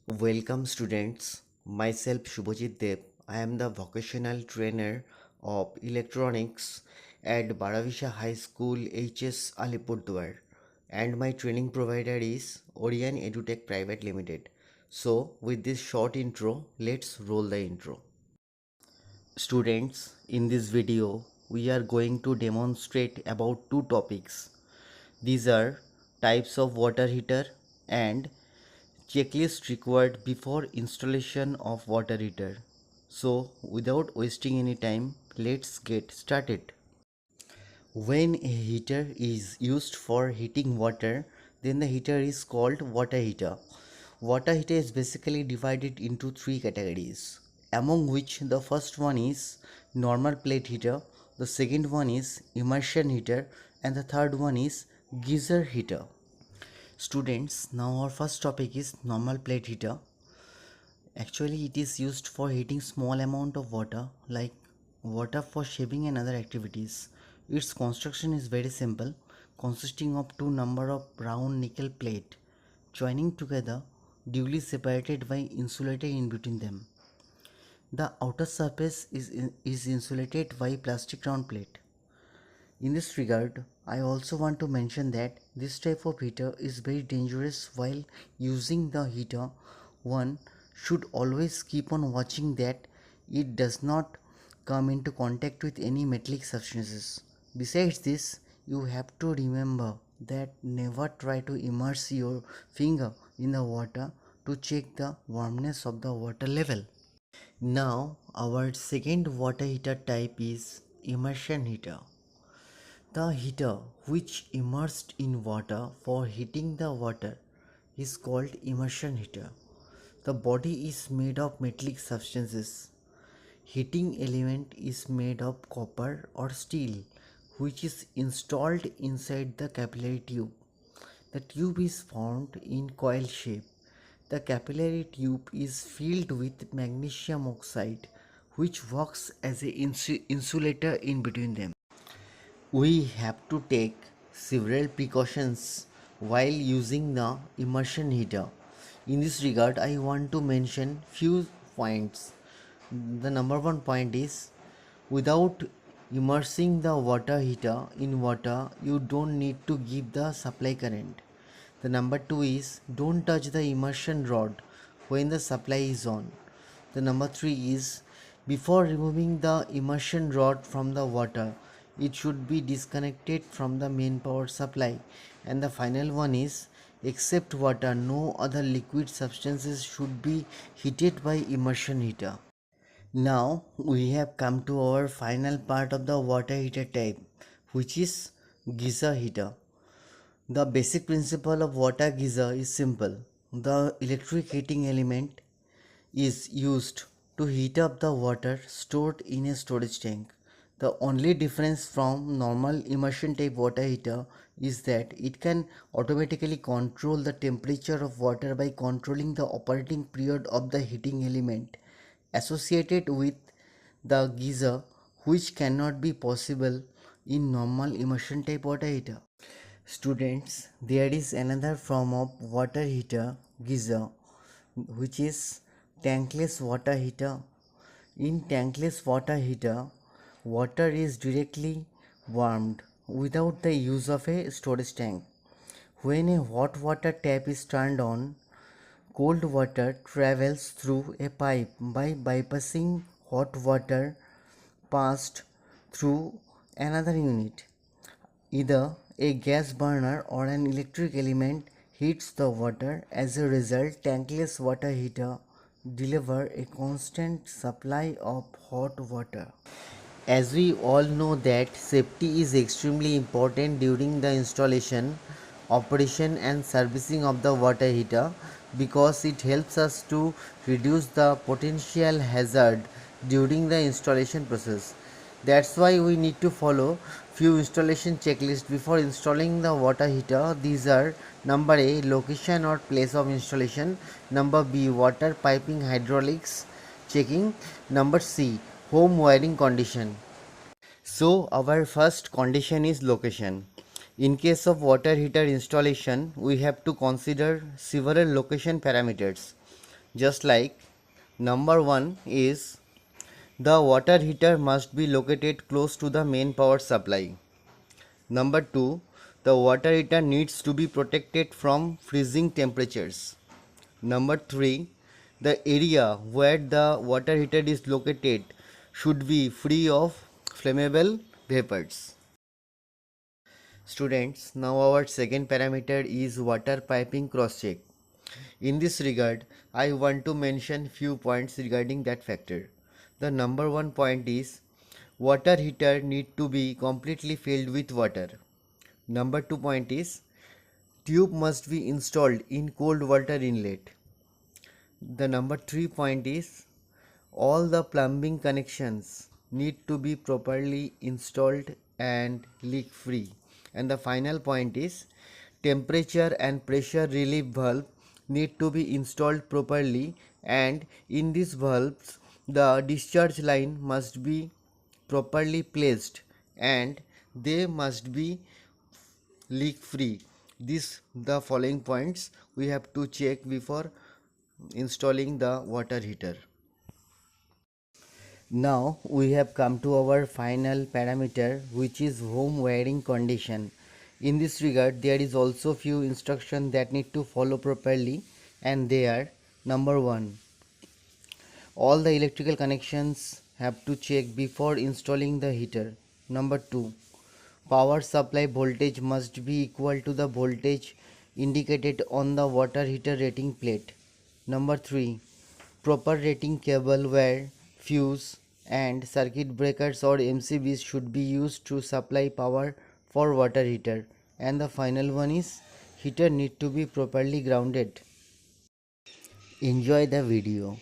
Welcome students, myself Shubhajit Dev. I am the vocational trainer of electronics at Baravisha High School HS Alipurduar, and my training provider is Orion EduTech Private Limited. So with this short intro, let's roll the intro. Students, in this video we are going to demonstrate about two topics. These are types of water heater and checklist required before installation of water heater. So without wasting any time, let's get started. When a heater is used for heating water, then the heater is called water heater. Water heater is basically divided into three categories, among which the first one is normal plate heater, the second one is immersion heater, and the third one is geyser heater. Students, now our first topic is normal plate heater. Actually, it is used for heating small amount of water like water for shaving and other activities. Its construction is very simple, consisting of two number of round nickel plate joining together, duly separated by insulator in between them. The outer surface is insulated by plastic round plate. In this regard, I also want to mention that this type of heater is very dangerous while using the heater. One should always keep on watching that it does not come into contact with any metallic substances. Besides this, you have to remember that never try to immerse your finger in the water to check the warmness of the water level. Now, our second water heater type is immersion heater. The heater which immersed in water for heating the water is called immersion heater. The body is made of metallic substances. Heating element is made of copper or steel which is installed inside the capillary tube. The tube is formed in coil shape. The capillary tube is filled with magnesium oxide which works as an insulator in between them. We have to take several precautions while using the immersion heater. In this regard, I want to mention few points. The number one point is, without immersing the water heater in water, you don't need to give the supply current. The number two is, don't touch the immersion rod when the supply is on. The number three is, before removing the immersion rod from the water, it should be disconnected from the main power supply. And the final one is, except water, no other liquid substances should be heated by immersion heater. Now we have come to our final part of the water heater type, which is geyser heater. The basic principle of water geyser is simple. The electric heating element is used to heat up the water stored in a storage tank. The only difference from normal immersion type water heater is that it can automatically control the temperature of water by controlling the operating period of the heating element associated with the geyser, which cannot be possible in normal immersion type water heater. Students, there is another form of water heater geyser, which is tankless water heater. In tankless water heater, water is directly warmed without the use of a storage tank. When a hot water tap is turned on, cold water travels through a pipe by bypassing hot water passed through another unit. Either a gas burner or an electric element heats the water. As a result, tankless water heater deliver a constant supply of hot water. As we all know that safety is extremely important during the installation, operation and servicing of the water heater, because it helps us to reduce the potential hazard during the installation process. That's why we need to follow few installation checklists before installing the water heater. These are: number A, location or place of installation; number B, water piping hydraulics checking; number C, home wiring condition. So our first condition is location. In case of water heater installation, we have to consider several location parameters. Just like number 1 is the water heater must be located close to the main power supply. Number 2, the water heater needs to be protected from freezing temperatures. Number 3, the area where the water heater is located should be free of flammable vapors. Students, now our second parameter is water piping cross check. In this regard, I want to mention few points regarding that factor. The number 1 point is water heater need to be completely filled with water. Number 2 point is tube must be installed in cold water inlet. The number 3 point is all the plumbing connections need to be properly installed and leak free. And the final point is temperature and pressure relief valve need to be installed properly, and in these valves the discharge line must be properly placed and they must be leak free. This the following points we have to check before installing the water heater. Now we have come to our final parameter, which is home wiring condition. In this regard, there is also few instructions that need to follow properly, and they are: number 1, all the electrical connections have to check before installing the heater. Number 2, power supply voltage must be equal to the voltage indicated on the water heater rating plate. Number 3, proper rating cable wire, fuse and circuit breakers or MCBs should be used to supply power for water heater. And the final one is heater need to be properly grounded. Enjoy the video.